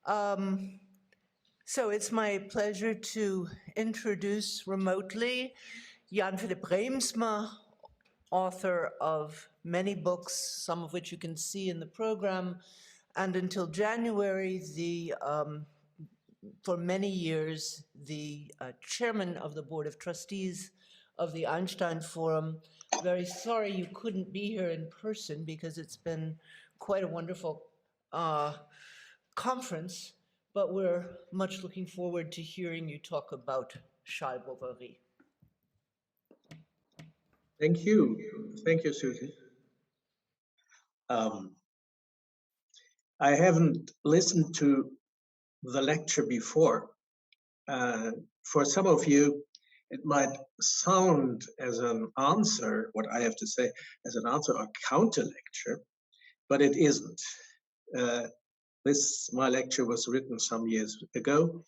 Um, so it's my pleasure to introduce remotely Jan-Philipp Reemtsma, author of many books, some of which you can see in the program, and until January, for many years, the chairman of the Board of Trustees of the Einstein Forum. Very sorry you couldn't be here in person because it's been quite a wonderful conference, but we're much looking forward to hearing you talk about Charles Bovary. Thank you. Thank you, Susie. I haven't listened to the lecture before. For some of you, it might sound as an answer, what I have to say, as an answer or counter lecture, but it isn't. My lecture was written some years ago,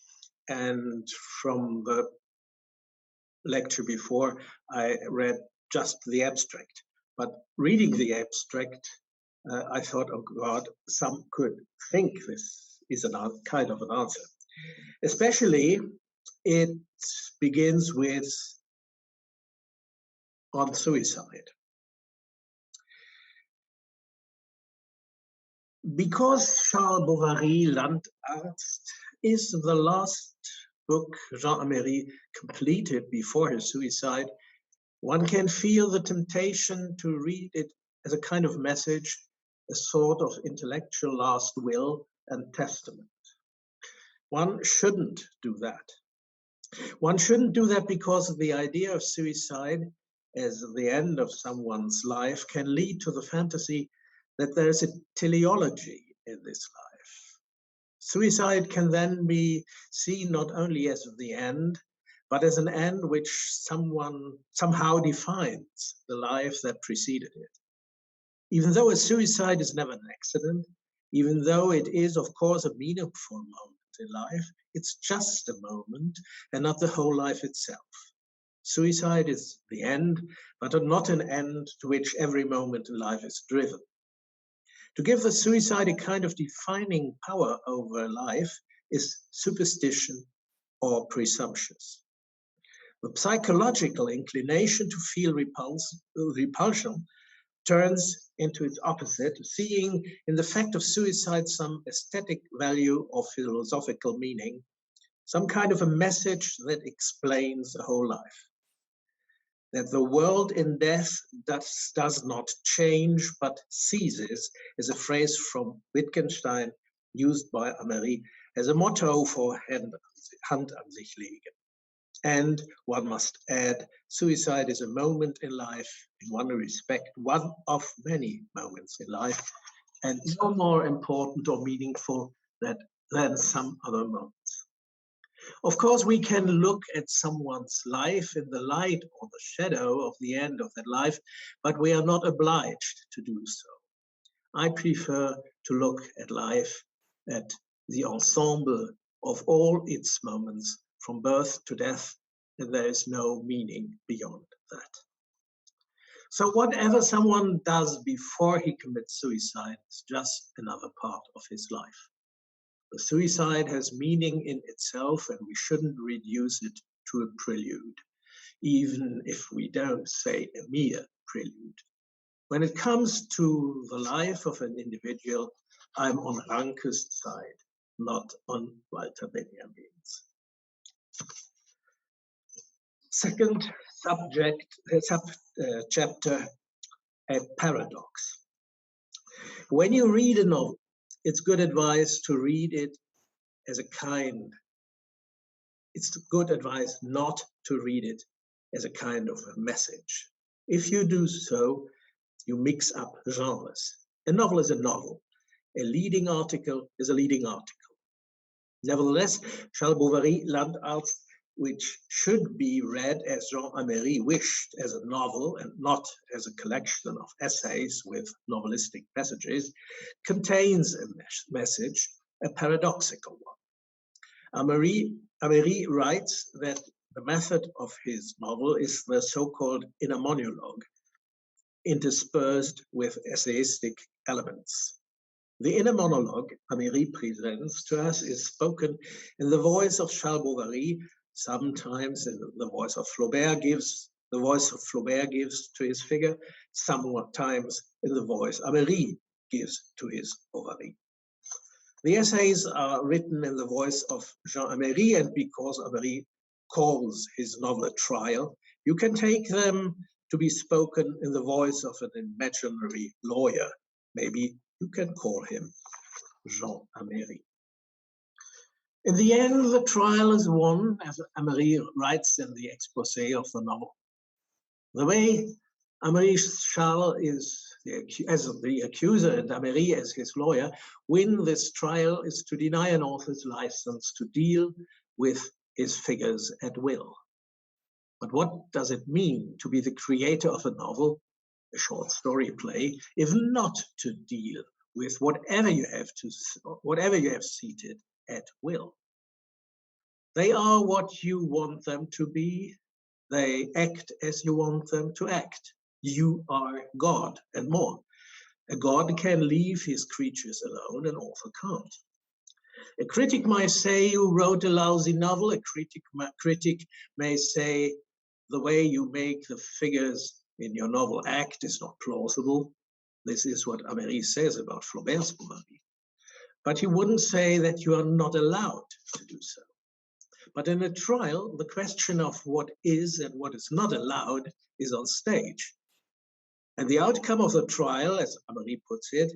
and from the lecture before, I read just the abstract. But reading the abstract, I thought, oh God, some could think this is a kind of an answer. Especially, it begins with on suicide. Because Charles Bovary, Landarzt, is the last book Jean Améry completed before his suicide, one can feel the temptation to read it as a kind of message, a sort of intellectual last will and testament. One shouldn't do that. One shouldn't do that because the idea of suicide as the end of someone's life can lead to the fantasy that there's a teleology in this life. Suicide can then be seen not only as the end, but as an end which somehow defines the life that preceded it. Even though a suicide is never an accident, even though it is, of course, a meaningful moment in life, it's just a moment and not the whole life itself. Suicide is the end, but not an end to which every moment in life is driven. To give the suicide a kind of defining power over life is superstition or presumptuous. The psychological inclination to feel repulsion turns into its opposite, seeing in the fact of suicide some aesthetic value or philosophical meaning, some kind of a message that explains the whole life. That the world in death does not change but ceases is a phrase from Wittgenstein used by Améry as a motto for Hand an sich legen. And one must add, suicide is a moment in life, in one respect, one of many moments in life, and no more important or meaningful than some other moments. Of course, we can look at someone's life in the light or the shadow of the end of that life, but we are not obliged to do so. I prefer to look at life, at the ensemble of all its moments, from birth to death, and there is no meaning beyond that. So whatever someone does before he commits suicide is just another part of his life. The suicide has meaning in itself, and we shouldn't reduce it to a prelude, even if we don't say a mere prelude. When it comes to the life of an individual, I'm on Ranke's side, not on Walter Benjamin's. Second chapter, a paradox. When you read a novel, it's good advice to read it as it's good advice not to read it as a kind of a message. If you do so, you mix up genres. A novel is a novel. A leading article is a leading article. Nevertheless, Charles Bovary, Landarzt, which should be read as Jean Améry wished, as a novel and not as a collection of essays with novelistic passages, contains a message, a paradoxical one. Améry writes that the method of his novel is the so-called inner monologue, interspersed with essayistic elements. The inner monologue Améry presents to us is spoken in the voice of Charles Bovary, sometimes in the voice of Flaubert gives to his figure, sometimes in the voice Améry gives to his Bovary. The essays are written in the voice of Jean Améry, and because Améry calls his novel a trial, you can take them to be spoken in the voice of an imaginary lawyer. Maybe you can call him Jean Améry. In the end, the trial is won, as Améry writes in the exposé of the novel. The way Améry Charles as the accuser and Améry as his lawyer win this trial is to deny an author's license to deal with his figures at will. But what does it mean to be the creator of a novel, a short story play, if not to deal with whatever you have seated at will? They are what you want them to be. They act as you want them to act. You are God and more. A God can leave his creatures alone, an author can't. A critic might say you wrote a lousy novel. A critic may say the way you make the figures in your novel act is not plausible. This is what Améry says about Flaubert's Bovary. But he wouldn't say that you are not allowed to do so. But in a trial, the question of what is and what is not allowed is on stage. And the outcome of the trial, as Améry puts it,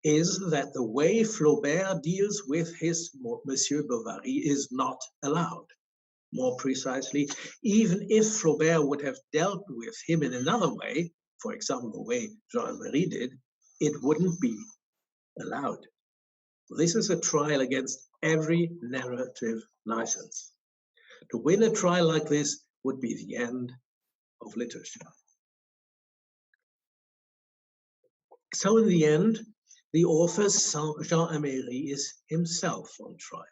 is that the way Flaubert deals with his Monsieur Bovary is not allowed. More precisely, even if Flaubert would have dealt with him in another way, for example, the way Jean Améry did, it wouldn't be allowed. This is a trial against every narrative license. To win a trial like this would be the end of literature. So in the end, the author Jean Améry is himself on trial.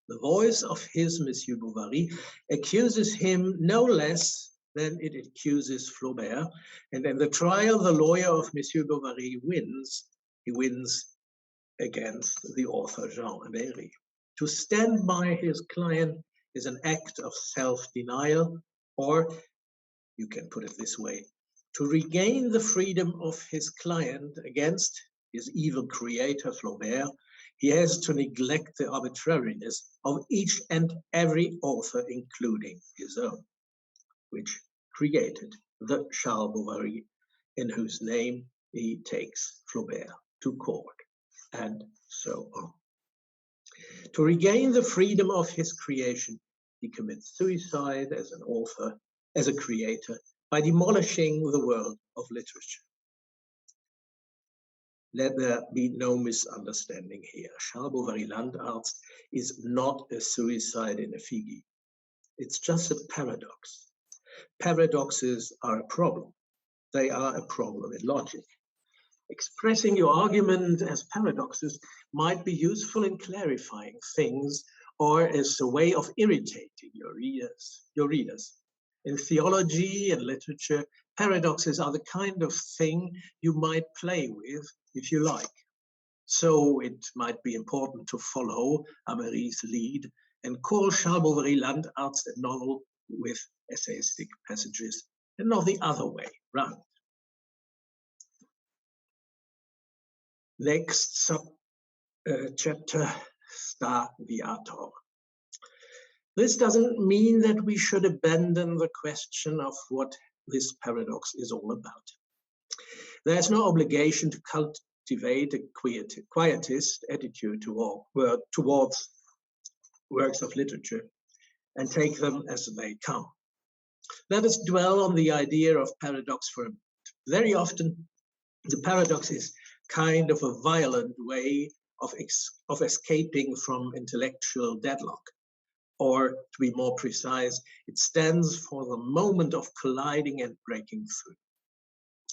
The voice of his Monsieur Bovary accuses him no less than it accuses Flaubert, and in the trial, the lawyer of Monsieur Bovary wins. He wins against the author Jean Améry. To stand by his client is an act of self-denial, or you can put it this way, to regain the freedom of his client against his evil creator, Flaubert, he has to neglect the arbitrariness of each and every author, including his own, which created the Charles Bovary, in whose name he takes Flaubert to court, and so on. To regain the freedom of his creation, he commits suicide as an author, as a creator, by demolishing the world of literature. Let there be no misunderstanding here. Charles Bovary Landarzt is not a suicide in effigy. It's just a paradox. Paradoxes are a problem. They are a problem in logic. Expressing your argument as paradoxes might be useful in clarifying things or as a way of irritating your readers. In theology and literature, paradoxes are the kind of thing you might play with if you like. So it might be important to follow Améry's lead and call Charles Bovary Landarzt a novel with essayistic passages and not the other way round. Next chapter, Sta Viator. This doesn't mean that we should abandon the question of what this paradox is all about. There's no obligation to cultivate a quietist attitude towards works of literature and take them as they come. Let us dwell on the idea of paradox for a minute. Very often, the paradox is kind of a violent way of escaping from intellectual deadlock. Or to be more precise, it stands for the moment of colliding and breaking through.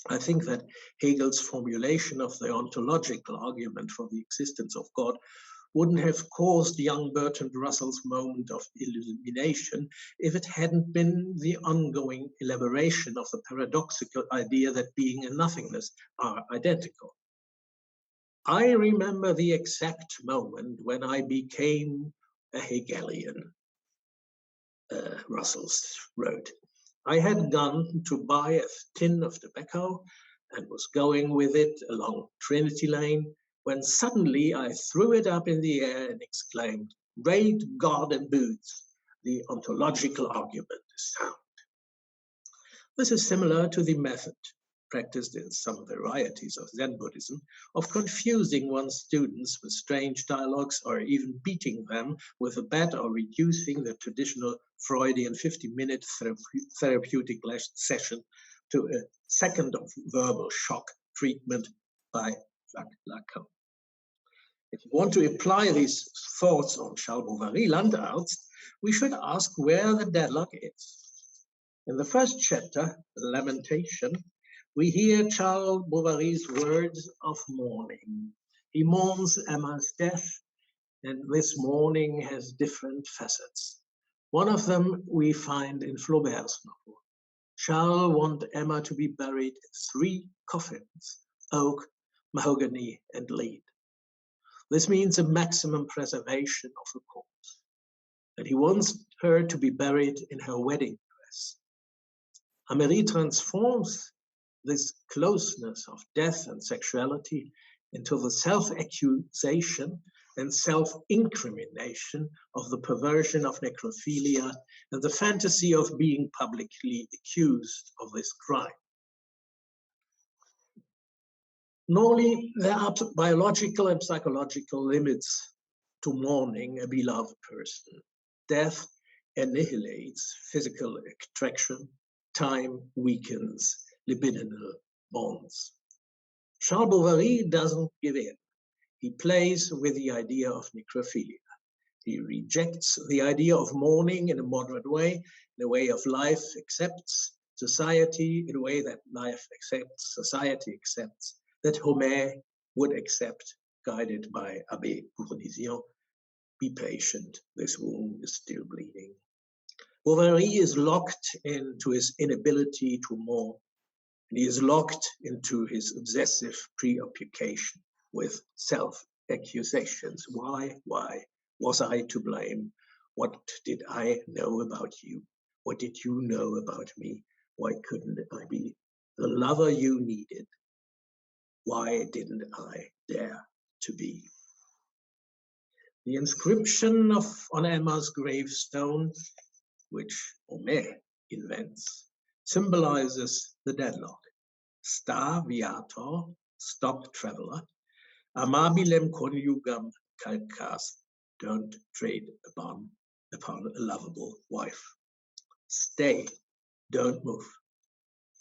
I think that Hegel's formulation of the ontological argument for the existence of God wouldn't have caused young Bertrand Russell's moment of illumination if it hadn't been the ongoing elaboration of the paradoxical idea that being and nothingness are identical. I remember the exact moment when I became a Hegelian, Russell's wrote. I had gone to buy a tin of tobacco and was going with it along Trinity Lane when suddenly I threw it up in the air and exclaimed, "Great God and boots, the ontological argument is sound." This is similar to the method practiced in some varieties of Zen Buddhism of confusing one's students with strange dialogues or even beating them with a bat or reducing the traditional Freudian 50-minute therapeutic session to a second of verbal shock treatment by Jacques Lacan. If you want to apply these thoughts on Charles Bovary, Landarzt, we should ask where the deadlock is. In the first chapter, Lamentation, we hear Charles Bovary's words of mourning. He mourns Emma's death, and this mourning has different facets. One of them we find in Flaubert's novel. Charles wants Emma to be buried in 3 coffins, oak, mahogany, and lead. This means a maximum preservation of the corpse. And he wants her to be buried in her wedding dress. Améry transforms this closeness of death and sexuality into the self-accusation and self-incrimination of the perversion of necrophilia and the fantasy of being publicly accused of this crime. Normally, there are biological and psychological limits to mourning a beloved person. Death annihilates physical attraction, time weakens libidinal bonds. Charles Bovary doesn't give in. He plays with the idea of necrophilia. He rejects the idea of mourning in a moderate way, in a way of life accepts society, in a way that life accepts, society accepts, that Homer would accept, guided by Abbé Bournisien. Be patient, this wound is still bleeding. Bovary is locked into his inability to mourn. And he is locked into his obsessive preoccupation with self-accusations. Why was I to blame? What did I know about you? What did you know about me? Why couldn't I be the lover you needed? Why didn't I dare to be? The inscription on Emma's gravestone, which Homer invents, symbolizes the deadlock. Sta viator, stop traveler, amabilem conjugam calcas, don't trade upon a lovable wife. Stay, don't move.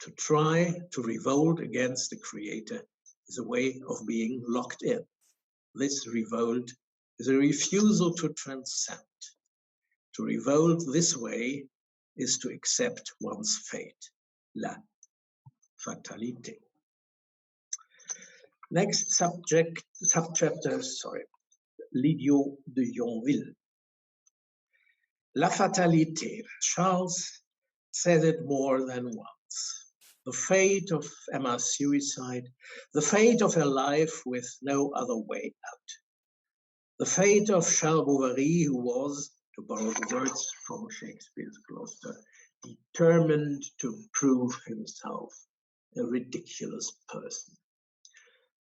To try to revolt against the creator is a way of being locked in. This revolt is a refusal to transcend. To revolt this way is to accept one's fate, la fatalité. Next subchapter, L'idiot de Yonville. La fatalité, Charles said it more than once. The fate of Emma's suicide, the fate of her life with no other way out. The fate of Charles Bovary, who was, to borrow the words from Shakespeare's Gloucester, determined to prove himself a ridiculous person.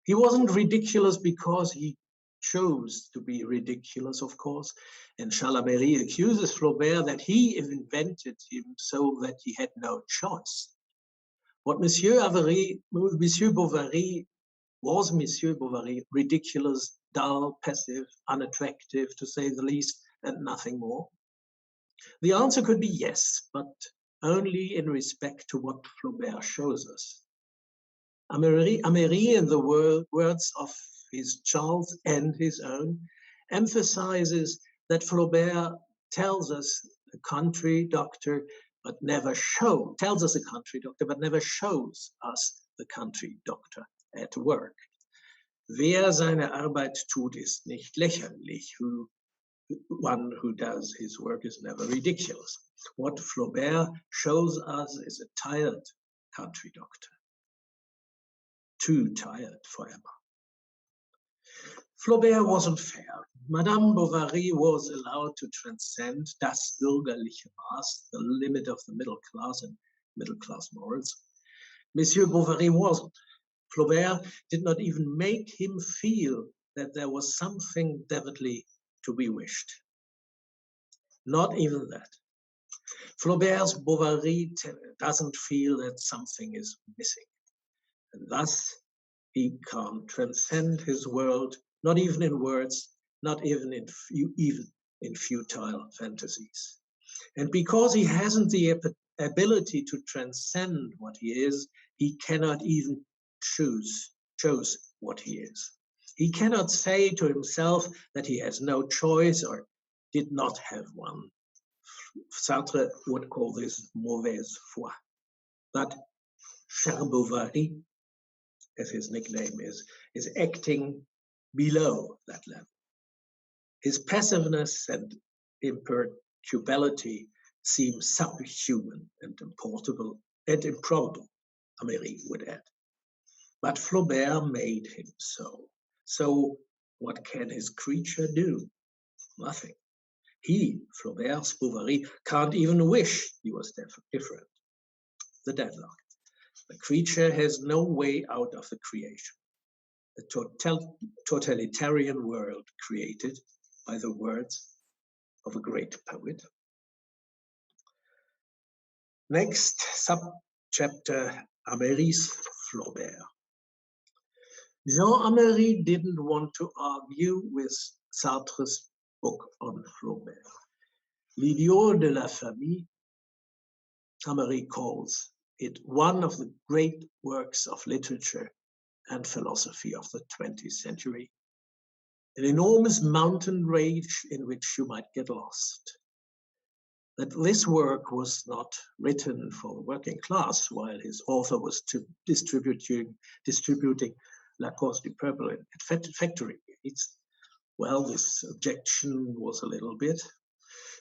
He wasn't ridiculous because he chose to be ridiculous, of course, and Charles Améry accuses Flaubert that he invented him so that he had no choice. What Monsieur Bovary was, ridiculous, dull, passive, unattractive, to say the least, and nothing more? The answer could be yes, but only in respect to what Flaubert shows us. Améry, in the words of his Charles and his own, emphasizes that Flaubert tells us a country doctor, but never tells us a country doctor, but never shows us the country doctor at work. Wer seine Arbeit tut, ist nicht lächerlich. One who does his work is never ridiculous. What Flaubert shows us is a tired country doctor. Too tired for Emma. Flaubert wasn't fair. Madame Bovary was allowed to transcend das bürgerliche Maß, the limit of the middle class and middle class morals. Monsieur Bovary wasn't. Flaubert did not even make him feel that there was something devoutly to be wished. Not even that. Flaubert's Bovary doesn't feel that something is missing. And thus, he can't transcend his world, not even in words, not even in futile fantasies. And because he hasn't the ability to transcend what he is, he cannot even choose what he is. He cannot say to himself that he has no choice or did not have one. Sartre would call this mauvaise foi. But Charles Bovary, as his nickname is acting below that level. His passiveness and imperturbability seem subhuman and improbable, Améry would add. But Flaubert made him so. So what can his creature do? Nothing. He, Flaubert's Bovary, can't even wish he was different. The deadlock. The creature has no way out of the creation. The totalitarian world created by the words of a great poet. Next subchapter, Améry's Flaubert. Jean Améry didn't want to argue with Sartre's book on Flaubert. L'idiot de la famille, Améry calls it one of the great works of literature and philosophy of the 20th century. An enormous mountain range in which you might get lost. That this work was not written for the working class, while his author was distributing La Cause du Peuple at factory gates. Well, this objection was a little bit,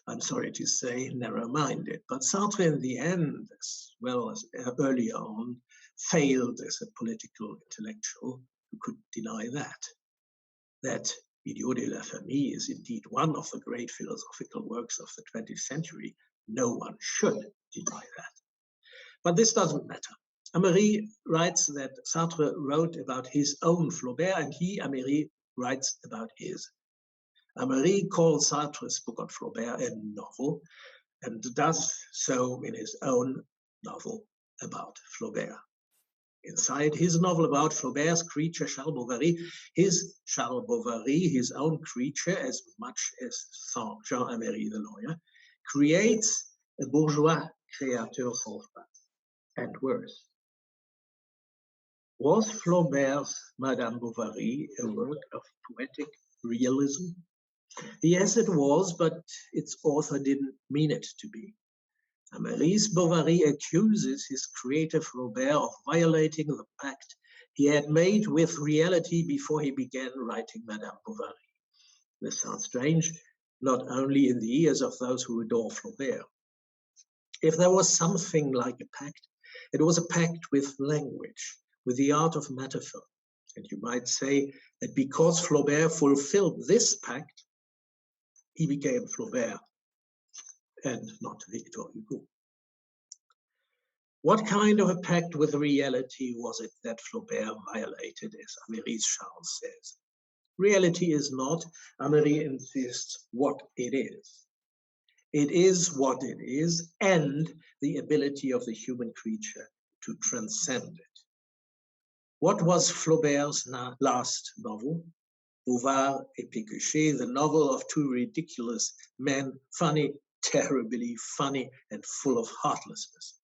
I'm sorry to say, narrow-minded. But Sartre in the end, as well as earlier on, failed as a political intellectual who could deny that. That Idiot de la Famille is indeed one of the great philosophical works of the 20th century. No one should deny that. But this doesn't matter. Améry writes that Sartre wrote about his own Flaubert, and he, Améry, writes about his. Améry calls Sartre's book on Flaubert a novel, and does so in his own novel about Flaubert. Inside his novel about Flaubert's creature, Charles Bovary, his Charles Bovary, his own creature, as much as Jean Améry, the lawyer, creates a bourgeois créateur sans face, and worse. Was Flaubert's Madame Bovary a work of poetic realism? Yes, it was, but its author didn't mean it to be. Améry's Bovary accuses his creator Flaubert of violating the pact he had made with reality before he began writing Madame Bovary. This sounds strange, not only in the ears of those who adore Flaubert. If there was something like a pact, it was a pact with language, with the art of metaphor. And you might say that because Flaubert fulfilled this pact, he became Flaubert and not Victor Hugo. What kind of a pact with reality was it that Flaubert violated, as Améry Charles says? Reality is not, Améry insists, what it is. It is what it is, and the ability of the human creature to transcend it. What was Flaubert's last novel? Bouvard et Pécuchet, the novel of two ridiculous men, funny, terribly funny, and full of heartlessness.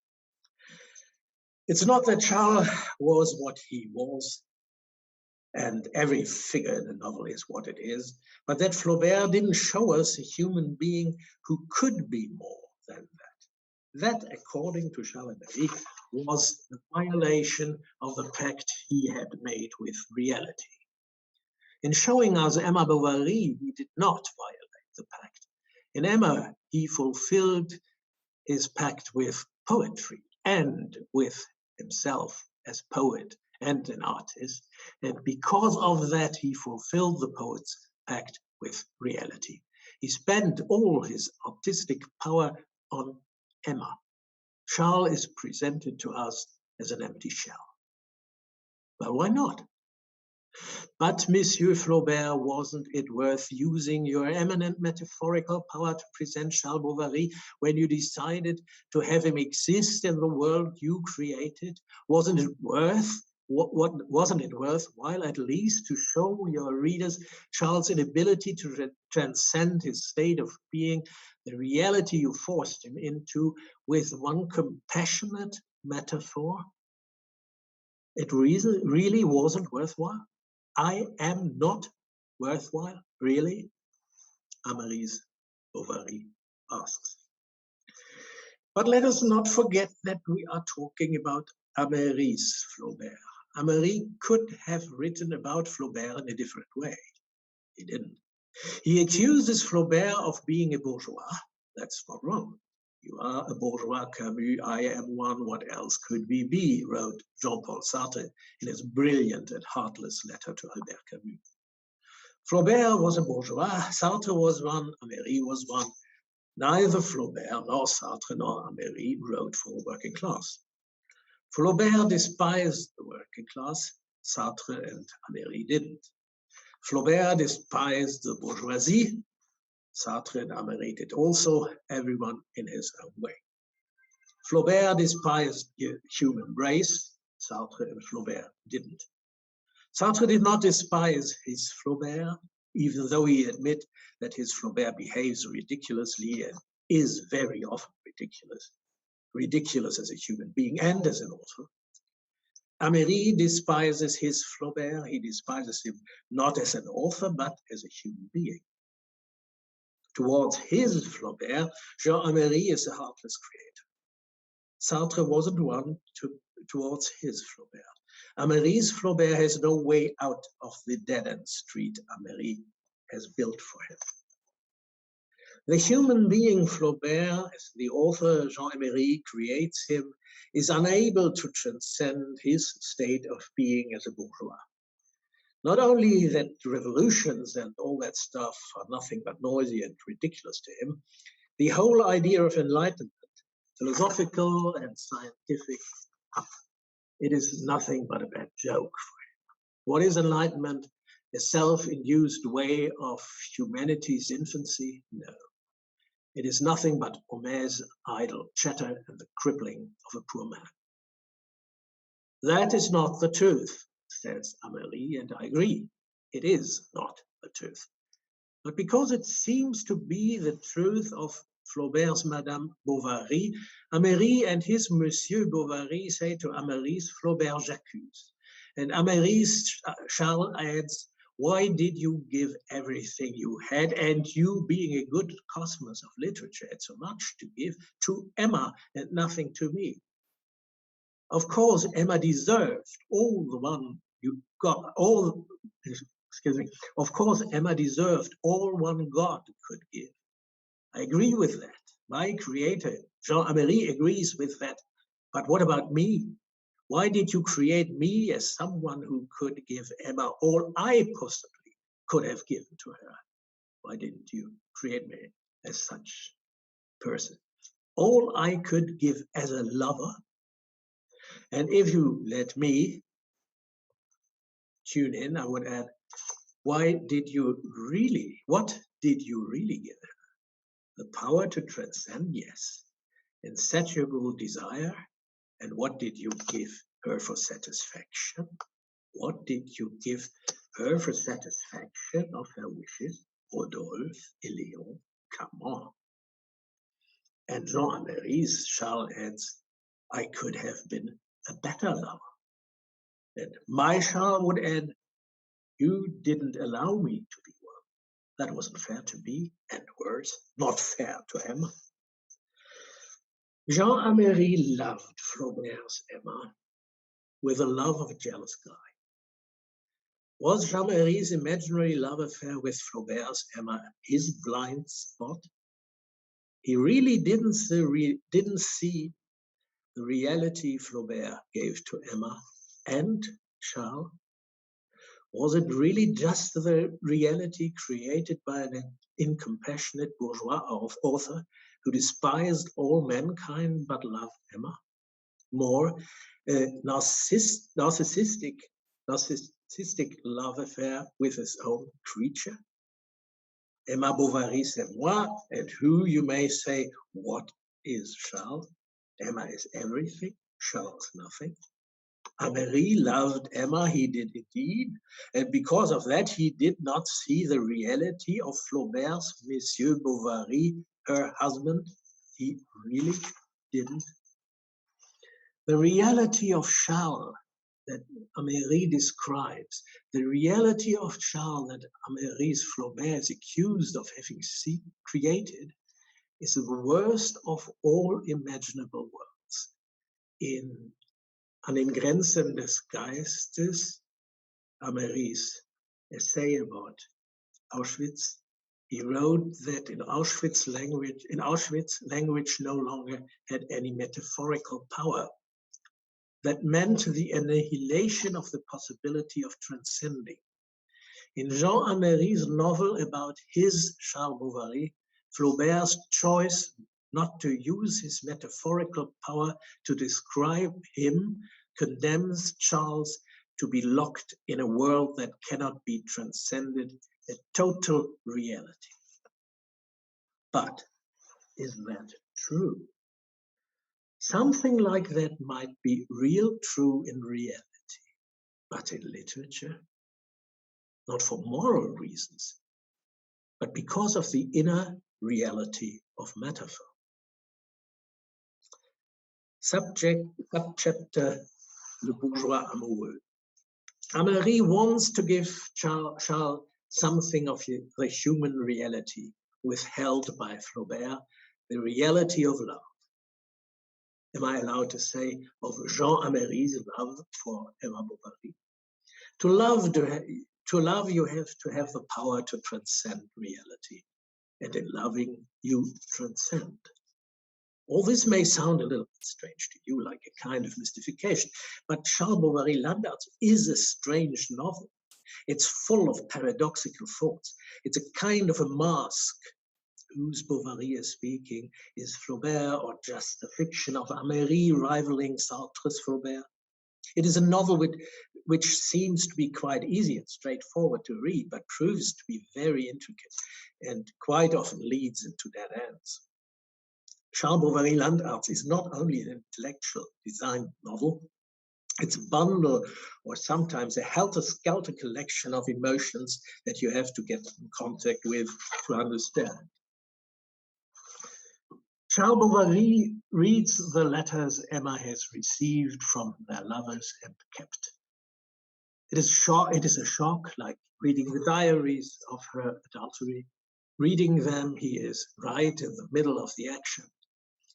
It's not that Charles was what he was, and every figure in the novel is what it is, but that Flaubert didn't show us a human being who could be more than that. That, according to Charles Bovary, was the violation of the pact he had made with reality. In showing us Emma Bovary, he did not violate the pact. In Emma, he fulfilled his pact with poetry and with himself as poet and an artist, and because of that he fulfilled the poet's pact with reality. He spent all his artistic power on Emma. Charles is presented to us as an empty shell. Well, why not? But Monsieur Flaubert, wasn't it worth using your eminent metaphorical power to present Charles Bovary when you decided to have him exist in the world you created? Wasn't it wasn't it worthwhile at least to show your readers Charles' inability to transcend his state of being, the reality you forced him into, with one compassionate metaphor? It really wasn't worthwhile. I am not worthwhile, really? Améry Bovary asks. But let us not forget that we are talking about Améry's Flaubert. Améry could have written about Flaubert in a different way. He didn't. He accuses Flaubert of being a bourgeois. That's not wrong. You are a bourgeois, Camus, I am one, what else could we be, wrote Jean-Paul Sartre in his brilliant and heartless letter to Albert Camus. Flaubert was a bourgeois, Sartre was one, Améry was one. Neither Flaubert nor Sartre nor Améry wrote for the working class. Flaubert despised the working class, Sartre and Améry didn't. Flaubert despised the bourgeoisie, Sartre and Améry did also, everyone in his own way. Flaubert despised the human race, Sartre and Flaubert didn't. Sartre did not despise his Flaubert, even though he admit that his Flaubert behaves ridiculously and is very often ridiculous as a human being and as an author. Améry despises his Flaubert. He despises him not as an author, but as a human being. Towards his Flaubert, Jean Améry is a heartless creator. Sartre wasn't one towards his Flaubert. Améry's Flaubert has no way out of the dead-end street Améry has built for him. The human being Flaubert, as the author Jean Améry creates him, is unable to transcend his state of being as a bourgeois. Not only that revolutions and all that stuff are nothing but noisy and ridiculous to him, the whole idea of enlightenment, philosophical and scientific, it is nothing but a bad joke for him. What is enlightenment? A self-induced way of humanity's infancy? No. It is nothing but Homer's idle chatter and the crippling of a poor man. That is not the truth, says Améry, and I agree. It is not the truth. But because it seems to be the truth of Flaubert's Madame Bovary, Améry and his Monsieur Bovary say to Améry's Flaubert j'accuse. And Améry's Charles adds, why did you give everything you had, and you being a good cosmos of literature had so much to give, to Emma and nothing to me? Of course, Emma deserved all the one you got, of course, Emma deserved all one God could give. I agree with that. My creator, Jean Améry, agrees with that. But what about me? Why did you create me as someone who could give Emma all I possibly could have given to her? Why didn't you create me as such person? All I could give as a lover. And if you let me tune in, I would add, what did you really give her? The power to transcend, yes. Insatiable desire. And what did you give her for satisfaction? What did you give her for satisfaction of her wishes? Rodolphe, Eleon, come on. And Jean Améry's Charles adds, I could have been a better lover. And my Charles would add, you didn't allow me to be one. That wasn't fair to me, and worse, not fair to Emma. Jean Améry loved Flaubert's Emma with the love of a jealous guy. Was Jean Améry's imaginary love affair with Flaubert's Emma his blind spot? He really didn't see the reality Flaubert gave to Emma, and Charles? Was it really just the reality created by an incompassionate bourgeois author who despised all mankind but loved Emma? More, a narcissistic love affair with his own creature? Emma Bovary said, "Moi," and who, you may say, what is Charles? Emma is everything, Charles nothing. Améry loved Emma, he did indeed, and because of that he did not see the reality of Flaubert's Monsieur Bovary, her husband. He really didn't. The reality of Charles that Améry describes, the reality of Charles that Améry's Flaubert is accused of having created, is the worst of all imaginable worlds. In An den Grenzen des Geistes, Améry's essay about Auschwitz, he wrote that in Auschwitz, language no longer had any metaphorical power. That meant the annihilation of the possibility of transcending. In Jean Améry's novel about his Charles Bovary, Flaubert's choice not to use his metaphorical power to describe him condemns Charles to be locked in a world that cannot be transcended, a total reality. But is that true? Something like that might be real true in reality, but in literature, not for moral reasons, but because of the inner reality of metaphor. Subchapter, Le Bourgeois Amoureux. Améry wants to give Charles something of the human reality withheld by Flaubert, the reality of love. Am I allowed to say of Jean Améry's love for Emma Bovary? To love, you have to have the power to transcend reality, and in loving, you transcend. All this may sound a little bit strange to you, like a kind of mystification, but Charles Bovary Landarzt is a strange novel. It's full of paradoxical thoughts. It's a kind of a mask. Whose Bovary is speaking? Is Flaubert or just a fiction of Améry rivaling Sartre's Flaubert? It is a novel which seems to be quite easy and straightforward to read, but proves to be very intricate and quite often leads into dead ends. Charles Bovary Landarzt is not only an intellectual design novel, it's a bundle or sometimes a helter-skelter collection of emotions that you have to get in contact with to understand. Charles Bovary reads the letters Emma has received from their lovers and kept. It is a shock, like reading the diaries of her adultery. Reading them, he is right in the middle of the action.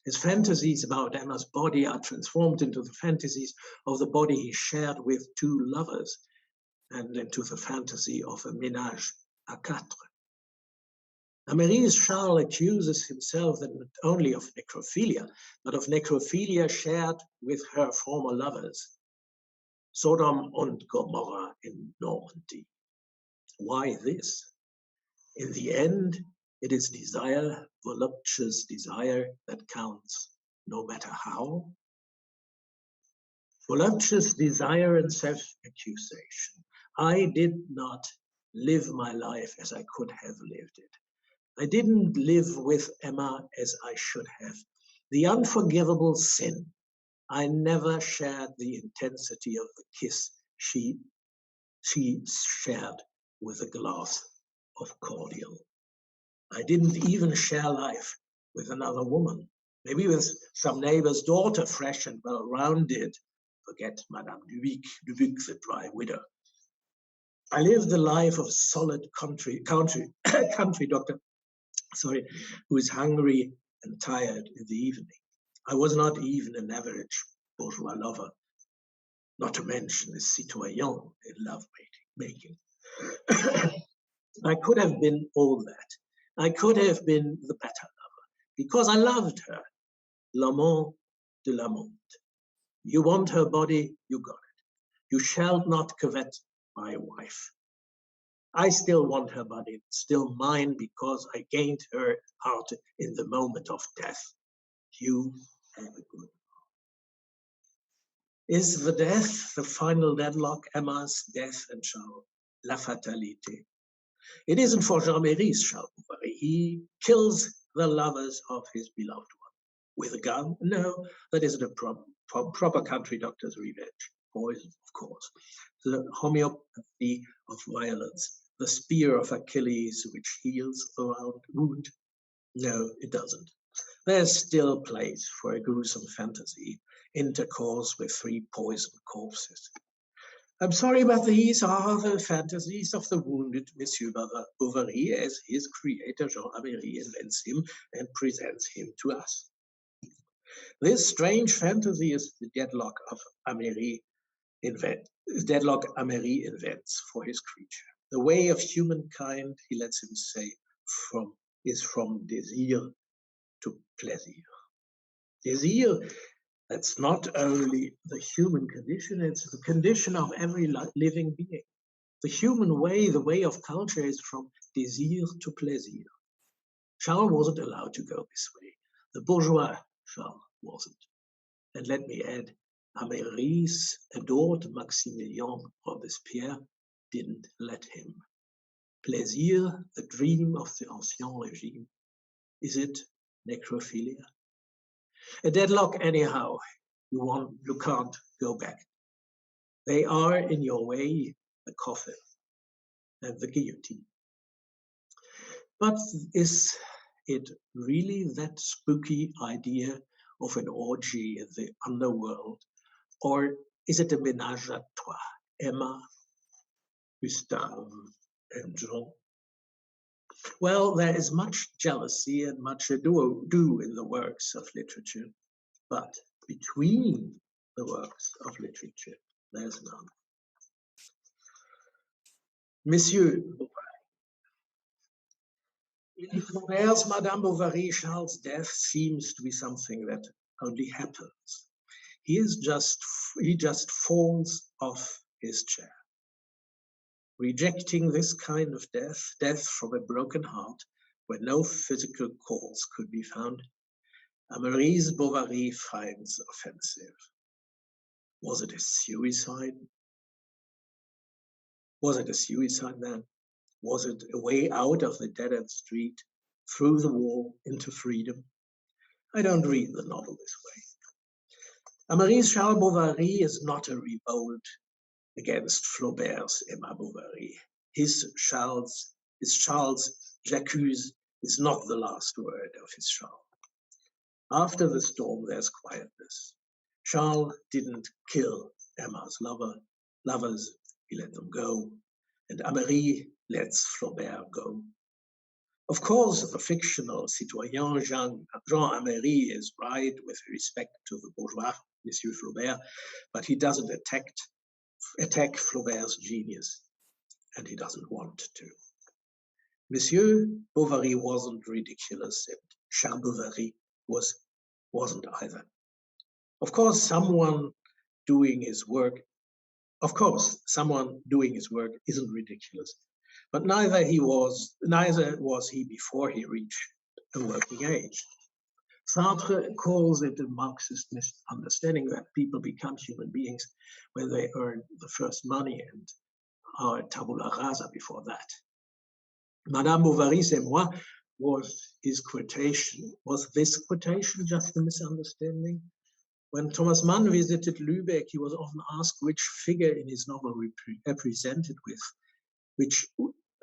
His fantasies about Emma's body are transformed into the fantasies of the body he shared with two lovers and into the fantasy of a ménage à quatre. Améry's Charles accuses himself that not only of necrophilia, but of necrophilia shared with her former lovers, Sodom und Gomorrah in Normandy. Why this? In the end, it is desire, voluptuous desire, that counts, no matter how. Voluptuous desire and self-accusation. I did not live my life as I could have lived it. I didn't live with Emma as I should have. The unforgivable sin. I never shared the intensity of the kiss she shared with a glass of cordial. I didn't even share life with another woman, maybe with some neighbor's daughter, fresh and well-rounded. Forget Madame Dubuc, the dry widow. I lived the life of a solid country doctor, who is hungry and tired in the evening. I was not even an average bourgeois lover, not to mention a citoyen in love making. I could have been all that. I could have been the better lover, because I loved her, l'amant de l'amante. You want her body, you got it. You shall not covet my wife. I still want her body, still mine, because I gained her heart in the moment of death. You have a good. Is the death the final deadlock, Emma's death and Charles? La fatalité. It isn't for Jean Améry's Charles Bovary. He kills the lovers of his beloved one. With a gun? No, that isn't a proper country doctor's revenge. Poison, of course. The homeopathy of violence. The spear of Achilles, which heals the wound? No, it doesn't. There's still place for a gruesome fantasy, intercourse with 3 poisoned corpses. I'm sorry, but these are the fantasies of the wounded Monsieur Bovary, as his creator Jean Améry invents him and presents him to us. This strange fantasy is the deadlock Améry invents for his creature. The way of humankind, he lets him say, is from désir to plaisir. Désir, that's not only the human condition, it's the condition of every living being. The human way, the way of culture, is from désir to plaisir. Charles wasn't allowed to go this way. The bourgeois Charles wasn't. And let me add, Améry's adored Maximilien Robespierre didn't let him. Plaisir, the dream of the Ancien Regime. Is it necrophilia? A deadlock anyhow. You can't go back. They are in your way, the coffin and the guillotine. But is it really that spooky idea of an orgy in the underworld? Or is it a ménage à trois? Emma, Gustave, and Jean? Well, there is much jealousy and much ado in the works of literature, but between the works of literature, there's none. Monsieur Bovary. In Flaubert's Madame Bovary, Charles' death seems to be something that only happens. He just falls off his chair. Rejecting this kind of death from a broken heart, where no physical cause could be found, Améry's Bovary finds offensive. Was it a suicide? Was it a suicide then? Was it a way out of the dead-end street, through the wall into freedom? I don't read the novel this way. Améry's Charles Bovary is not a revolt against Flaubert's Emma Bovary. His Charles J'accuse is not the last word of his Charles. After the storm, there's quietness. Charles didn't kill Emma's lovers, he let them go, and Améry lets Flaubert go. Of course, the fictional citoyen Jean Améry is right with respect to the bourgeois, Monsieur Flaubert, but he doesn't attack Flaubert's genius, and he doesn't want to. Monsieur Bovary wasn't ridiculous, and Charles Bovary wasn't either. Of course, someone doing his work isn't ridiculous, but neither was he before he reached a working age. Sartre calls it a Marxist misunderstanding that people become human beings when they earn the first money and are tabula rasa before that. Madame Bovary, c'est moi, was this quotation just a misunderstanding? When Thomas Mann visited Lübeck, he was often asked which figure in his novel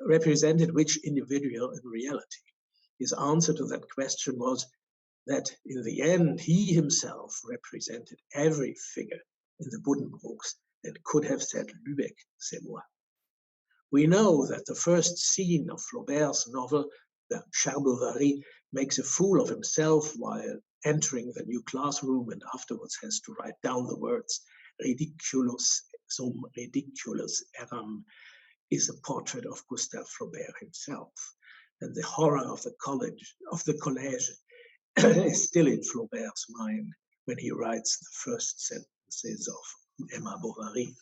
represented which individual in reality. His answer to that question was that in the end, he himself represented every figure in the Buddenbrooks and could have said, Lübeck, c'est moi. We know that the first scene of Flaubert's novel, the Charles Bovary, makes a fool of himself while entering the new classroom and afterwards has to write down the words, ridiculous, sum ridiculus eram, is a portrait of Gustave Flaubert himself. And the horror of the college is still in Flaubert's mind when he writes the first sentences of Emma Bovary.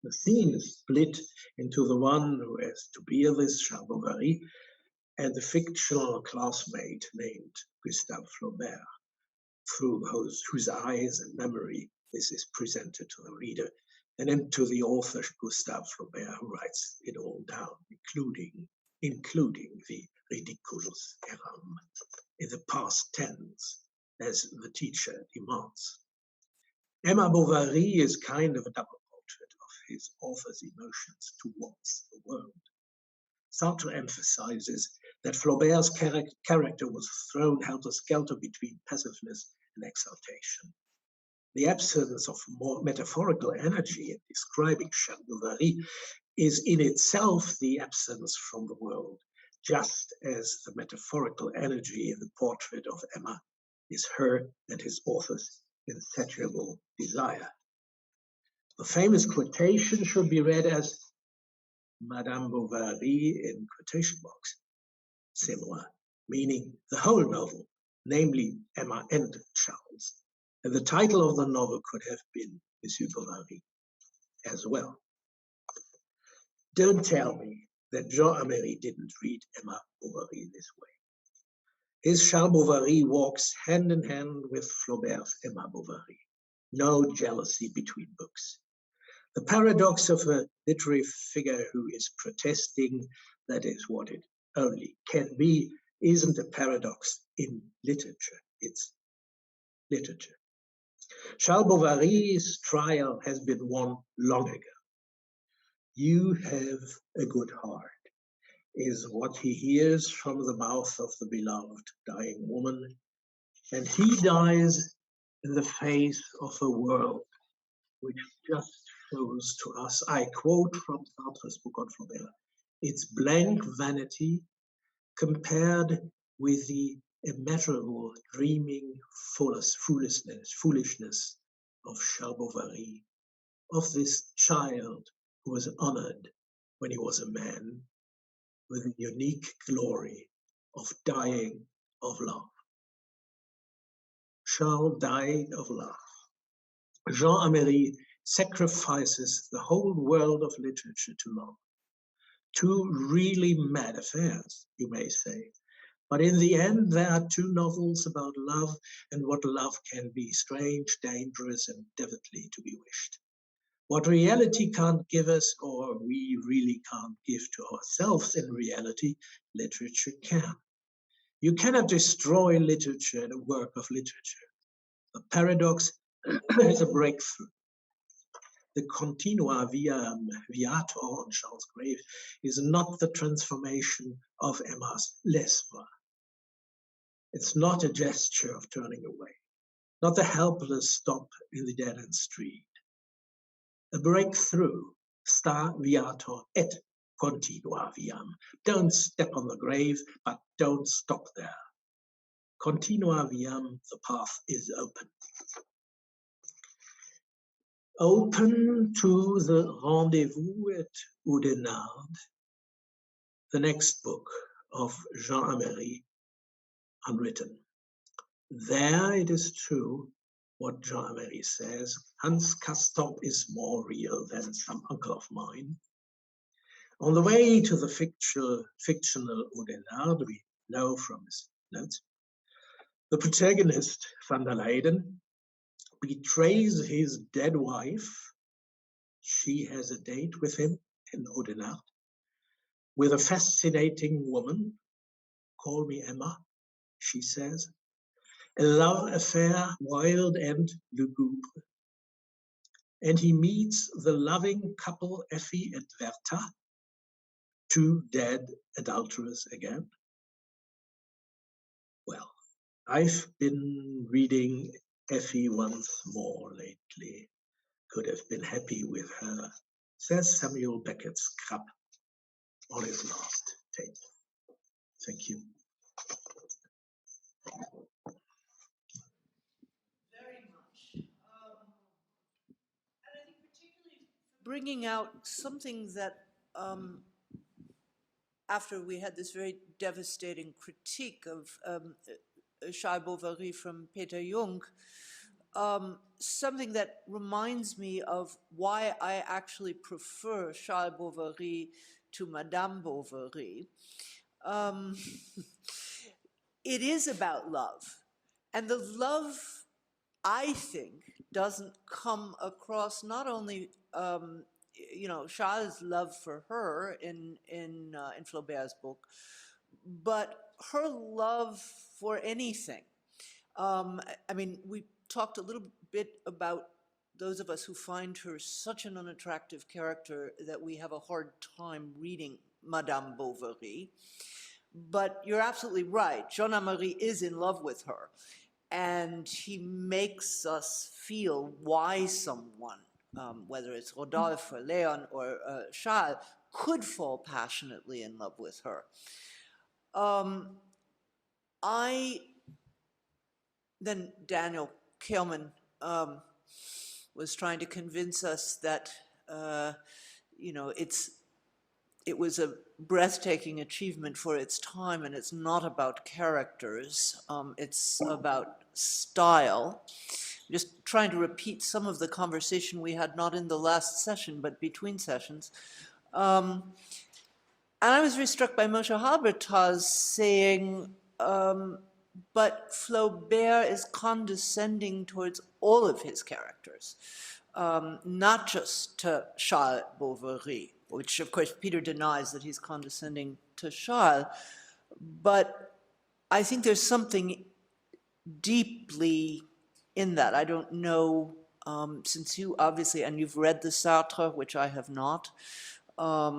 The scene is split into the one who has to be this, Charles Bovary, and the fictional classmate named Gustave Flaubert, through whose eyes and memory this is presented to the reader, and then to the author Gustave Flaubert, who writes it all down, including the ridiculous eram in the past tense, as the teacher demands. Emma Bovary is kind of a double portrait of his author's emotions towards the world. Sartre emphasizes that Flaubert's character was thrown helter-skelter between passiveness and exaltation. The absence of more metaphorical energy in describing Charles Bovary is in itself the absence from the world, just as the metaphorical energy in the portrait of Emma is her and his author's insatiable desire. The famous quotation should be read as Madame Bovary in quotation marks, c'est moi, meaning the whole novel, namely Emma and Charles. And the title of the novel could have been Monsieur Bovary as well. Don't tell me that Jean Améry didn't read Emma Bovary this way. His Charles Bovary walks hand in hand with Flaubert's Emma Bovary. No jealousy between books. The paradox of a literary figure who is protesting, that is what it only can be, isn't a paradox in literature, it's literature. Charles Bovary's trial has been won long ago. You have a good heart, is what he hears from the mouth of the beloved dying woman, and he dies in the face of a world which just shows to us, I quote from Sartre's book on Flaubert, its blank vanity compared with the immeasurable dreaming foolishness of Charles Bovary, of this child who was honored when he was a man with the unique glory of dying of love. Charles died of love. Jean Améry sacrifices the whole world of literature to love. Two really mad affairs, you may say. But in the end, there are two novels about love and what love can be, strange, dangerous, and devoutly to be wished. What reality can't give us, or we really can't give to ourselves in reality, literature can. You cannot destroy literature and a work of literature. The paradox is a breakthrough. The continua viator on Charles' grave is not the transformation of Emma's lesma. It's not a gesture of turning away, not the helpless stop in the dead-end street. A breakthrough, sta viator et continua viam. Don't step on the grave, but don't stop there. Continua viam, the path is open. Open to the rendezvous at Oudenarde, the next book of Jean Améry, unwritten. There it is true what Jean Améry says, Hans Castorp is more real than some uncle of mine. On the way to the fictional Oudenarde, we know from his notes, the protagonist, Van der Leyden, betrays his dead wife. She has a date with him in Oudenarde with a fascinating woman. Call me Emma, she says. A love affair, wild and lugubre. And he meets the loving couple, Effie and Bertha, two dead adulterers again. Well, I've been reading Effie once more lately. Could have been happy with her, says Samuel Beckett Scrap on his last tape. Thank you. Very much. And I think particularly bringing out something that after we had this very devastating critique of Charles Bovary from Peter Jung, something that reminds me of why I actually prefer Charles Bovary to Madame Bovary. It is about love. And the love, I think, doesn't come across not only, Charles' love for her in Flaubert's book, but her love for anything. I mean, we talked a little bit about those of us who find her such an unattractive character that we have a hard time reading Madame Bovary. But you're absolutely right. Jean Améry is in love with her. And he makes us feel why someone, whether it's Rodolphe or Léon or Charles, could fall passionately in love with her. Then Daniel Kehlmann was trying to convince us that, it was a breathtaking achievement for its time, and it's not about characters, it's about style. Just trying to repeat some of the conversation we had, not in the last session, but between sessions. And I was very struck by Moshe Halbertaz saying, but Flaubert is condescending towards all of his characters, not just to Charles Bovary, which of course Peter denies that he's condescending to Charles, but I think there's something deeply in that. I don't know, since you obviously, and you've read the Sartre, which I have not, I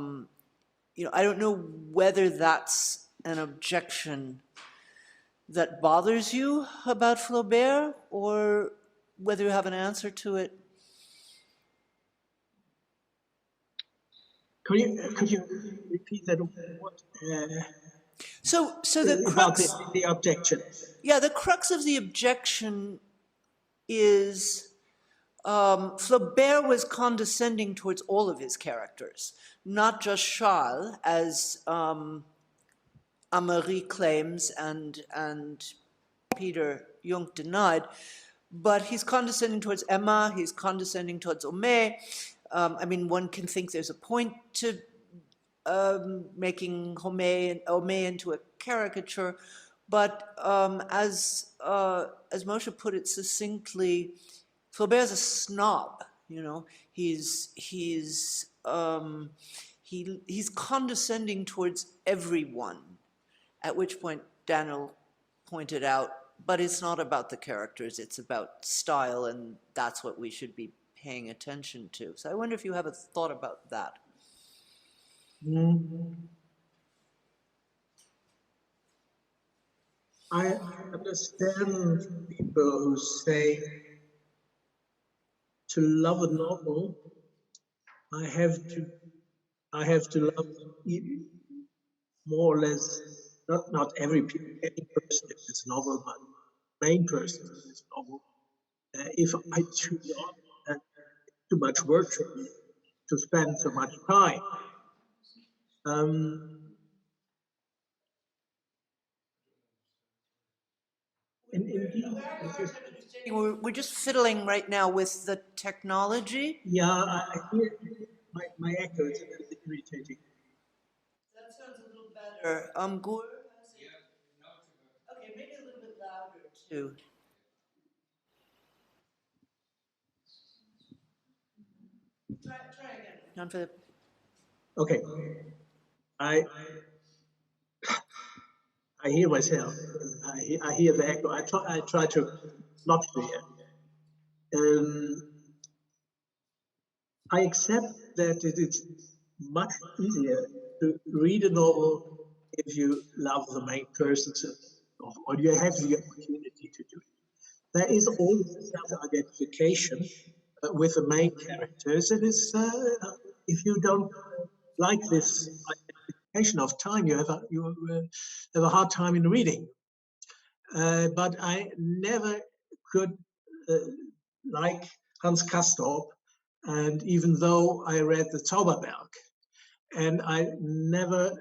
don't know whether that's an objection that bothers you about Flaubert, or whether you have an answer to it. Could you repeat that? What, so the crux, about the objection. Yeah, the crux of the objection is Flaubert was condescending towards all of his characters, not just Charles, as Améry claims and Peter Jung denied, but he's condescending towards Emma, he's condescending towards Homais. I mean, one can think there's a point to making Homais into a caricature, but as Moshe put it succinctly, Flaubert's a snob. He's condescending towards everyone. At which point Daniel pointed out, but it's not about the characters, it's about style, and that's what we should be paying attention to. So I wonder if you have a thought about that. I understand people who say, to love a novel, I have to love more or less, not every person in this novel, but main person in this novel. If I choose not, too much work for me to spend so much time. Indeed, we're just fiddling right now with the technology. Yeah, I hear my echo is a little bit irritating. That sounds a little better. Gur? Okay, maybe a little bit louder too. Try again. John Philip. Okay. I hear myself. I hear the echo. I try to not hear. I accept that it is much easier to read a novel if you love the main person, or you have the opportunity to do it. There is always self-identification with the main characters. It is if you don't like this identification of time, you have a hard time in reading. But I never could like Hans Castorp, and even though I read the Zauberberg, and I never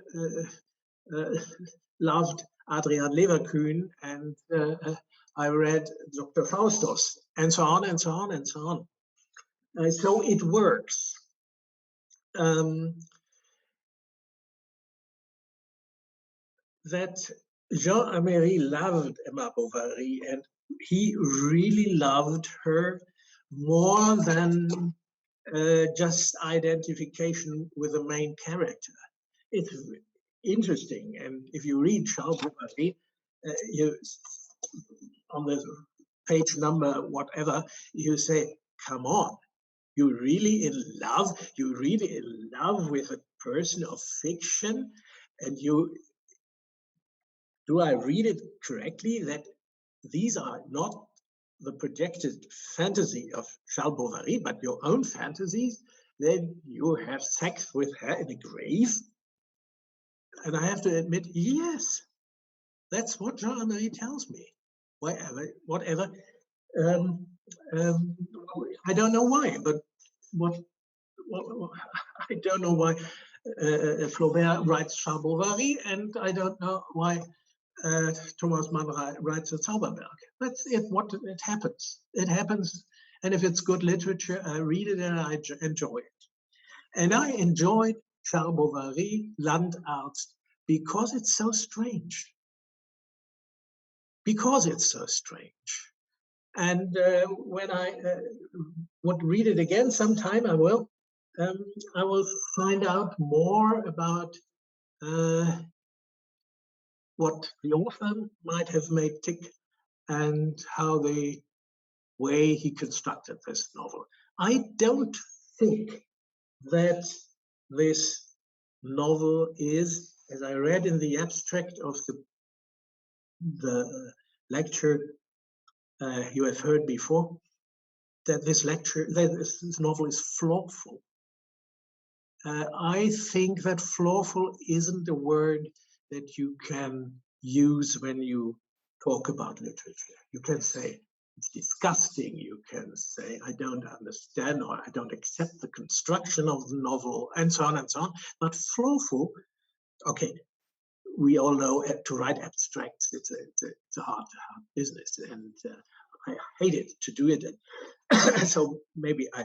loved Adrian Leverkühn and I read Dr. Faustus, and so on and so on and so on. So it works. That Jean Améry loved Emma Bovary, and he really loved her more than just identification with the main character. It's interesting, and if you read Charles Bovary, you on the page number whatever, you say, come on, you're really in love? You're really in love with a person of fiction? And you, do I read it correctly that these are not the projected fantasy of Charles Bovary, but your own fantasies? Then you have sex with her in a grave? And I have to admit, yes, that's what Jean Améry tells me. Whatever. Um, um, I don't know why, but what I don't know why Flaubert writes Charles Bovary, and I don't know why Thomas Mann writes a Zauberberg. That's it. What it happens. It happens, and if it's good literature, I read it and I enjoy it. And I enjoyed Charles Bovary, Landarzt, because it's so strange. Because it's so strange. And when I would read it again sometime, I will find out more about what the author might have made tick and how the way he constructed this novel. I don't think that this novel is, as I read in the abstract of the lecture you have heard before, that this novel is flawful. I think that flawful isn't a word that you can use when you talk about literature. You can say it's disgusting. You can say I don't understand or I don't accept the construction of the novel, and so on and so on. But flawful, okay, we all know to write abstracts, it's a hard business, and I hate it to do it. So maybe I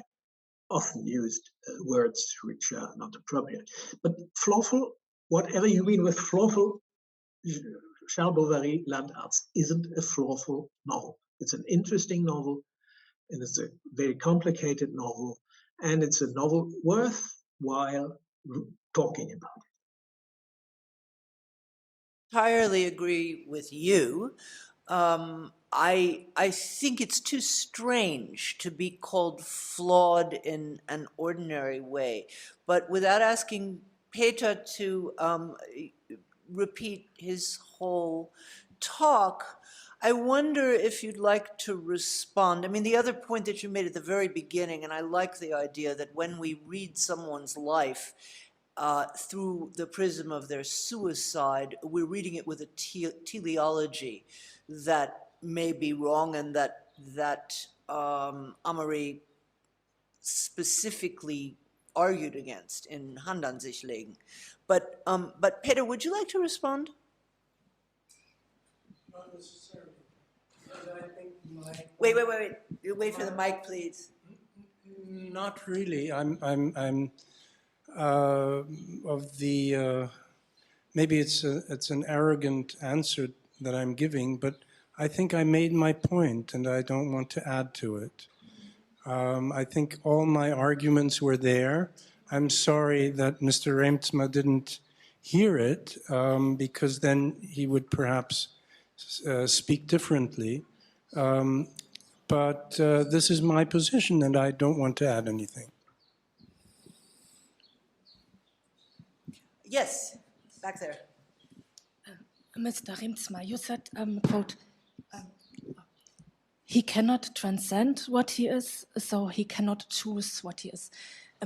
often used words which are not appropriate. But flawful, whatever you mean with flawful, Charles Bovary, Landarzt isn't a flawful novel. It's an interesting novel, and it's a very complicated novel, and it's a novel worthwhile talking about. Entirely agree with you. I think it's too strange to be called flawed in an ordinary way. But without asking Peter to repeat his whole talk, I wonder if you'd like to respond. I mean, the other point that you made at the very beginning, and I like the idea that when we read someone's life, through the prism of their suicide, we're reading it with a teleology that may be wrong, and that Améry specifically argued against in Hand an sich legen. But Peter, would you like to respond? Not necessarily. I think Wait. You wait for the mic, please. not really. I'm of the maybe it's an arrogant answer that I'm giving, but I think I made my point, and I don't want to add to it. I think all my arguments were there. I'm sorry that Mr. Reemtsma didn't hear it, because then he would perhaps speak differently. But this is my position, and I don't want to add anything. Yes, back there. Mr. Reemtsma, you said, quote, he cannot transcend what he is, so he cannot choose what he is.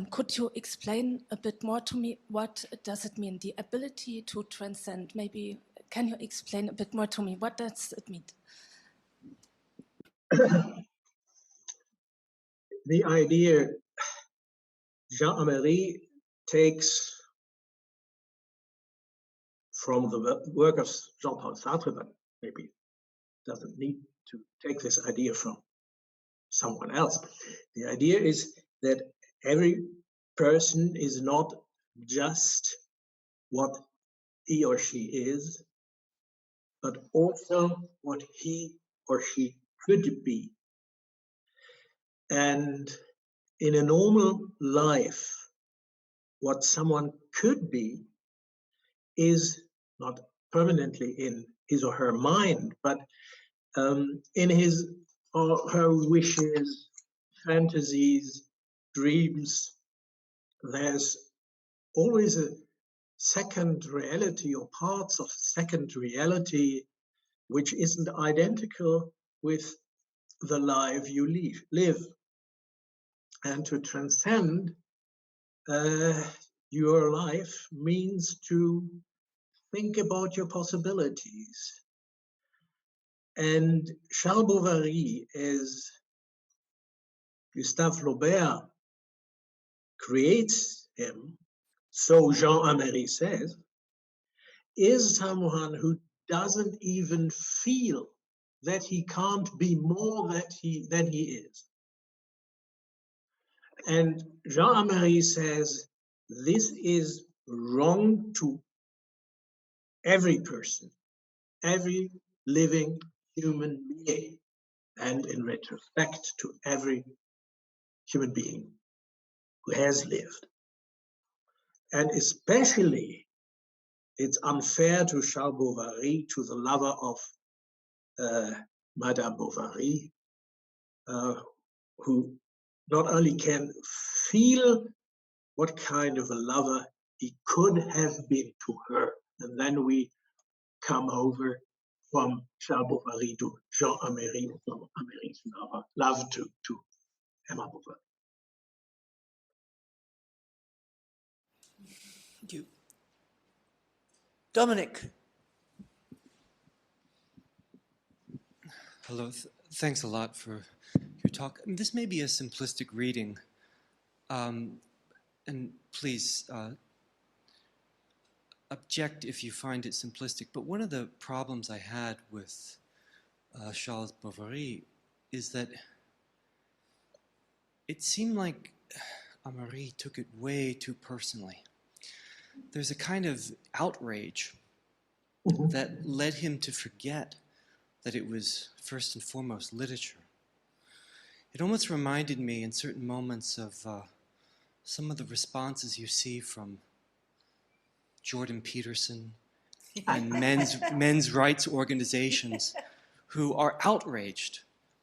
Could you explain a bit more to me? What does it mean, the ability to transcend? Maybe can you explain a bit more to me? What does it mean? The idea Jean Améry takes from the work of Jean-Paul Sartre, but maybe doesn't need to take this idea from someone else. The idea is that every person is not just what he or she is, but also what he or she could be. And in a normal life, what someone could be is not permanently in his or her mind, but in his or her wishes, fantasies, dreams. There's always a second reality or parts of second reality which isn't identical with the life you live. And to transcend your life means to think about your possibilities. And Charles Bovary, as Gustave Flaubert creates him, so Jean Améry says, is someone who doesn't even feel that he can't be more than he is. And Jean Améry says this is wrong to every person, every living human being, and in retrospect to every human being who has lived. And especially, it's unfair to Charles Bovary, to the lover of Madame Bovary, who not only can feel what kind of a lover he could have been to her, and then we come over from Charles Bovary to Jean Améry, from Améry's love to Emma Bovary. Thank you. Dominic. Hello, thanks a lot for your talk. This may be a simplistic reading, and please object if you find it simplistic, but one of the problems I had with Charles Bovary is that it seemed like Améry took it way too personally. There's a kind of outrage that led him to forget that it was first and foremost literature. It almost reminded me in certain moments of some of the responses you see from Jordan Peterson and men's rights organizations who are outraged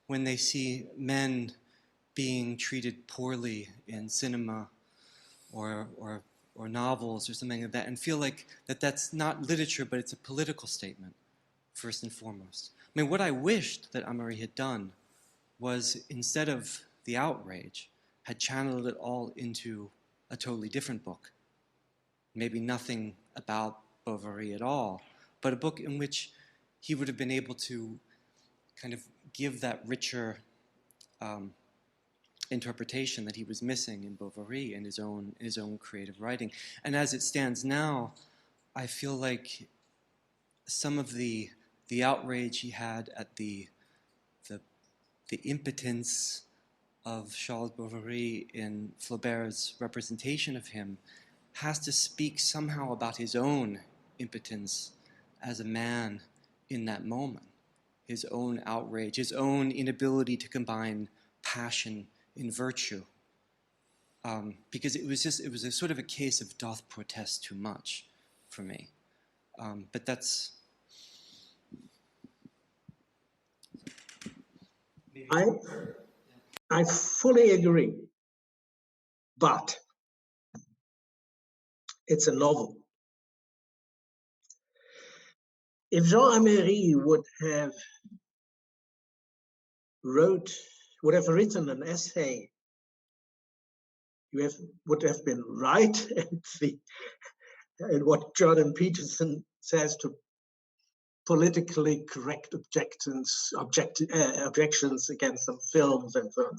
when they see men being treated poorly in cinema or novels or something like that, and feel like that's not literature, but it's a political statement, first and foremost. I mean, what I wished that Améry had done was, instead of the outrage, had channeled it all into a totally different book. Maybe nothing about Bovary at all, but a book in which he would have been able to kind of give that richer interpretation that he was missing in Bovary in his own creative writing. And as it stands now, I feel like some of the outrage he had at the impotence of Charles Bovary in Flaubert's representation of him has to speak somehow about his own impotence as a man in that moment, his own outrage, his own inability to combine passion in virtue. Because it was a sort of a case of doth protest too much for me. But that's... I fully agree, but it's a novel. If Jean Améry would have written an essay, would have been right, and what Jordan Peterson says to politically correct objections against some films and so on,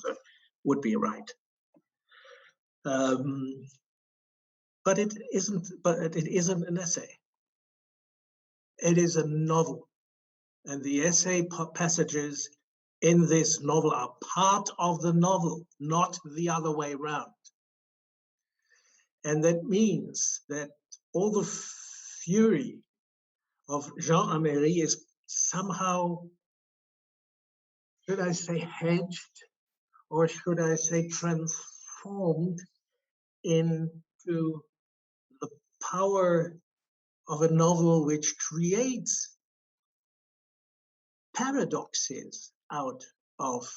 would be right. But it isn't. But it isn't an essay. It is a novel. And the essay passages in this novel are part of the novel, not the other way around. And that means that all the fury of Jean Améry is somehow, should I say hedged, or should I say transformed into the power of a novel which creates paradoxes out of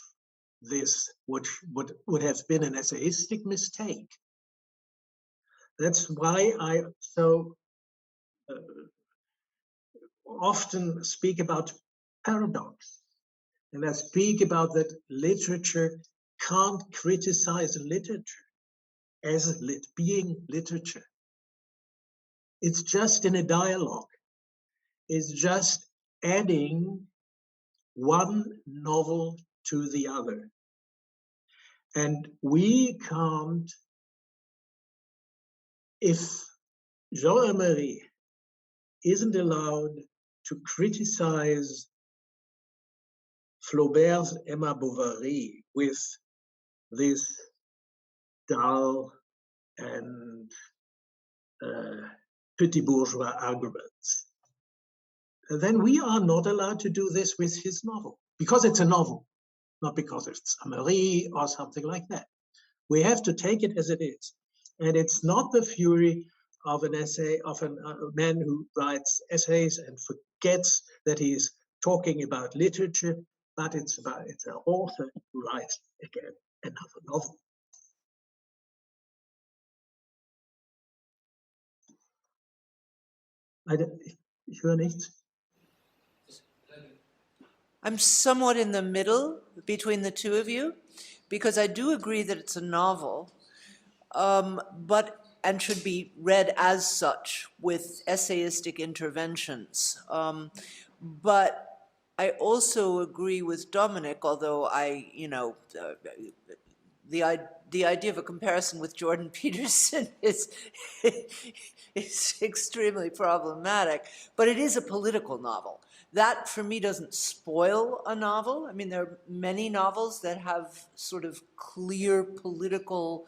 this, which would have been an essayistic mistake. That's why I so often speak about paradox. And I speak about that literature can't criticize literature as being literature. It's just in a dialogue. It's just adding one novel to the other. And we can't, if Jean Améry isn't allowed to criticize Flaubert's Emma Bovary with this dull and petit bourgeois arguments, then we are not allowed to do this with his novel, because it's a novel, not because it's Améry or something like that. We have to take it as it is. And it's not the fury of an essay, of a man who writes essays and forgets that he's talking about literature, but it's an author who writes, again, another novel. Ich höre nichts. I'm somewhat in the middle between the two of you, because I do agree that it's a novel, and should be read as such with essayistic interventions. But I also agree with Dominic, although the idea of a comparison with Jordan Peterson is extremely problematic, but it is a political novel. That, for me, doesn't spoil a novel. I mean, there are many novels that have sort of clear political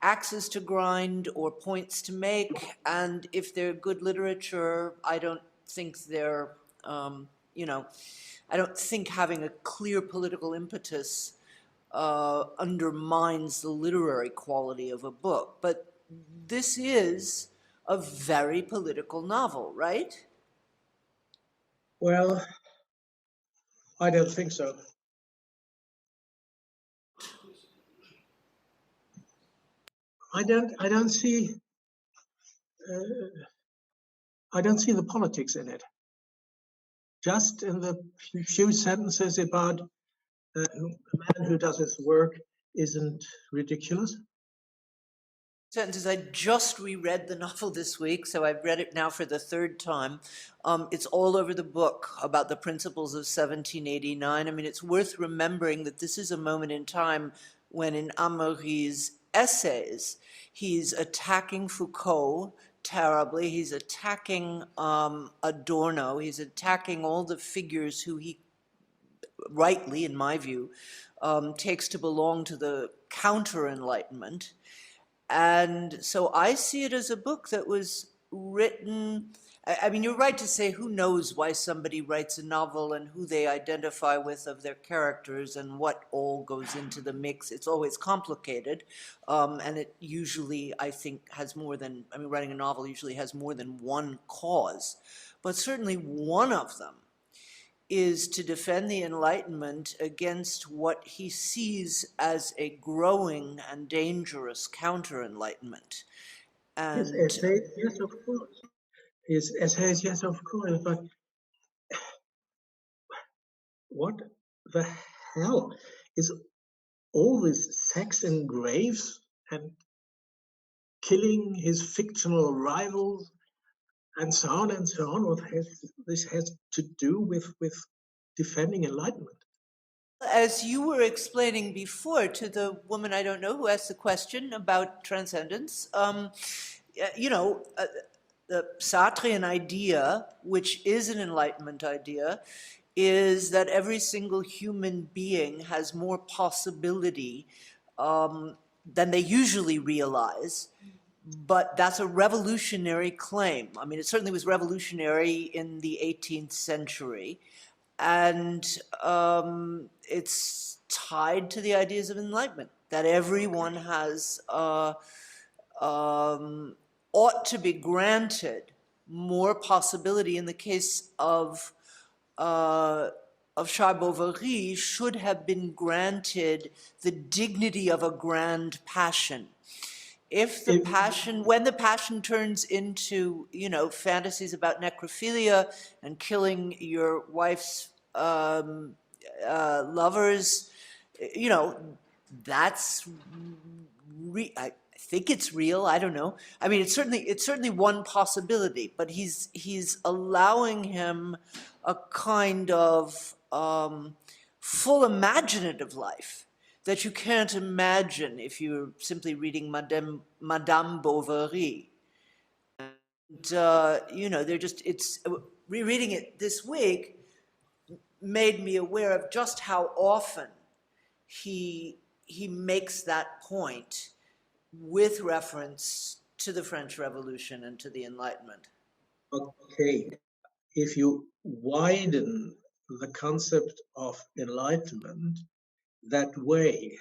axes to grind or points to make, and if they're good literature, I don't think they're, I don't think having a clear political impetus undermines the literary quality of a book. But this is a very political novel, right? Well, I don't think so. I don't see the politics in it. Just in the few sentences about a man who does his work isn't ridiculous. Sentences. I just reread the novel this week, so I've read it now for the third time. It's all over the book about the principles of 1789. I mean, it's worth remembering that this is a moment in time when in Améry's essays, he's attacking Foucault terribly. He's attacking Adorno. He's attacking all the figures who he, rightly, in my view, takes to belong to the counter-Enlightenment. And so I see it as a book that was written, I mean, you're right to say who knows why somebody writes a novel and who they identify with of their characters and what all goes into the mix. It's always complicated. And it usually, I think, has more than, I mean, writing a novel usually has more than one cause. But certainly one of them is to defend the Enlightenment against what he sees as a growing and dangerous counter-Enlightenment. His essays, yes, of course. His essays, yes, of course. But what the hell is all this sex in graves and killing his fictional rivals and so on and so on? What this has to do with defending Enlightenment? As you were explaining before to the woman I don't know who asked the question about transcendence, the Sartrean idea, which is an Enlightenment idea, is that every single human being has more possibility than they usually realize. But that's a revolutionary claim. I mean, it certainly was revolutionary in the 18th century. And it's tied to the ideas of enlightenment, that everyone has, ought to be granted more possibility. In the case of Charles Bovary, should have been granted the dignity of a grand passion. If the passion, when the passion turns into, you know, fantasies about necrophilia and killing your wife's lovers, you know, that's, I think it's real, I don't know. I mean, it's certainly one possibility, but he's allowing him a kind of full imaginative life that you can't imagine if you're simply reading Madame Bovary. And, you know, rereading it this week made me aware of just how often he makes that point with reference to the French Revolution and to the Enlightenment. Okay, if you widen the concept of enlightenment that way,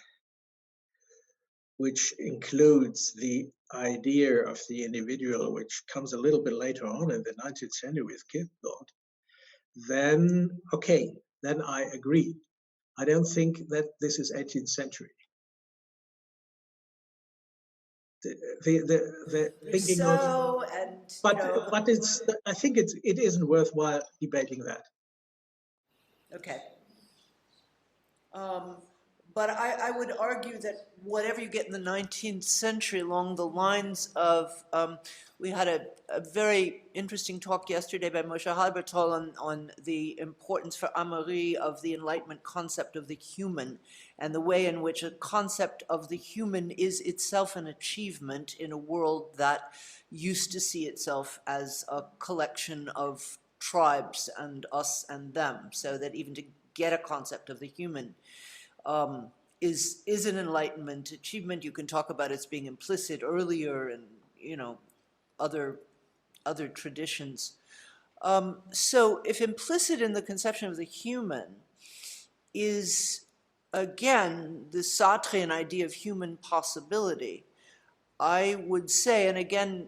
which includes the idea of the individual, which comes a little bit later on in the 19th century with Kierkegaard, then, okay, then I agree. I don't think that this is 18th century. The thinking So, of, and, but you know, it's, I think it isn't worthwhile debating that. okay. But I would argue that whatever you get in the 19th century along the lines of, we had a very interesting talk yesterday by Moshe Halbertol on the importance for Améry of the Enlightenment concept of the human and the way in which a concept of the human is itself an achievement in a world that used to see itself as a collection of tribes and us and them, so that even to get a concept of the human is an Enlightenment achievement. You can talk about its being implicit earlier and, you know, other traditions. So if implicit in the conception of the human is, again, the Sartrean idea of human possibility, I would say, and again,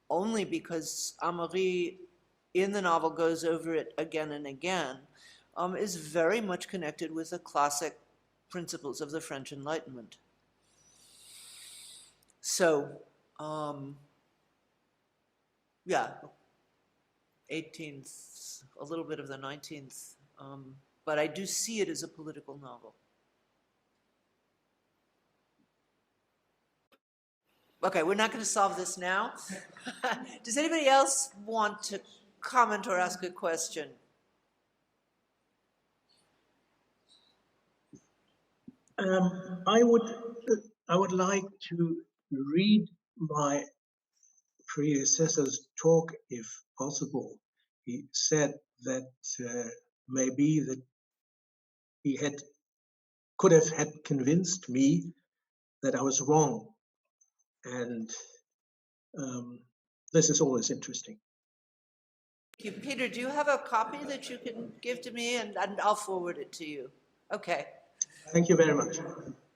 only because Améry in the novel goes over it again and again, is very much connected with the classic principles of the French Enlightenment. So, yeah, 18th, a little bit of the 19th, but I do see it as a political novel. Okay, we're not going to solve this now. Does anybody else want to comment or ask a question? I would like to read my predecessor's talk, if possible. He said that maybe that he could have had convinced me that I was wrong, and this is always interesting. Thank you. Peter, do you have a copy that you can give to me, and I'll forward it to you? Okay. Thank you very much.